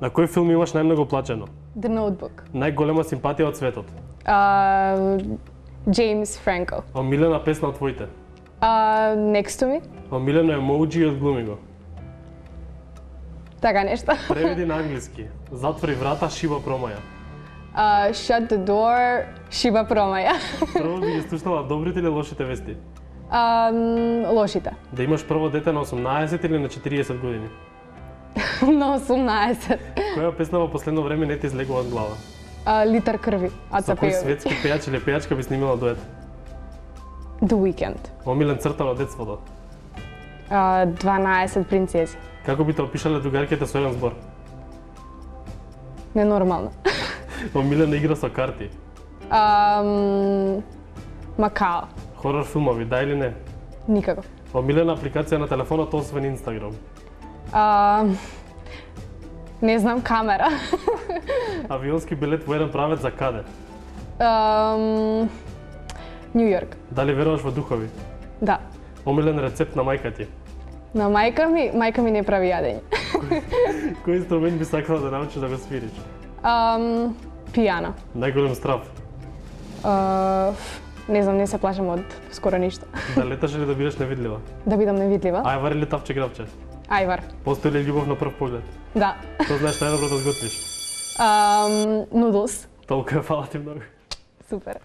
На кој филм имаш најмногу плачено? The Notebook. Најголема симпатија од светот? James Franco. Омилена песна од твоите? Next to me. Омилено емоджи од глуми го? Така нешто. Преведи на англиски. Затвори врата, шиба промаја. Shut the door, шиба промаја. Прво би ги слушнала добрите или лошите вести? Лошите. Да имаш прво дете на 18 или на 40 години? На 18. Која песна во последно време не ти излегува од глава? Литар крви, Со Аца кој Пејовиќ. светски пејач или пејачка би снимила дует? The Weeknd. Омилен цртан од детството? 12 принцези. Како би те опишале другарките со еден збор? Ненормално. Омилена игра со карти? Макао. Хорор филмови, да или не? Никако. Омилена апликација на телефонот освен Инстаграм? Не знам, камера. Авионски билет во еден правец за каде? Нью Йорк. Дали веруваш во духови? Да. Омилен рецепт на мајка ти? На мајка ми не прави јадење. Кој инструмент би сакала да научиш да го свириш? Пијано. Најголем страв? Не знам, не се плашам од скоро ништо. Да леташ или да бидеш невидлива? Да бидам невидлива. Ајвар или тавче гравче? Ајвар. Постои ли љубов на прв поглед? Да. Што знаеш најдобро да сготвиш? Нудлс. Толку е, фала ти многу. Супер.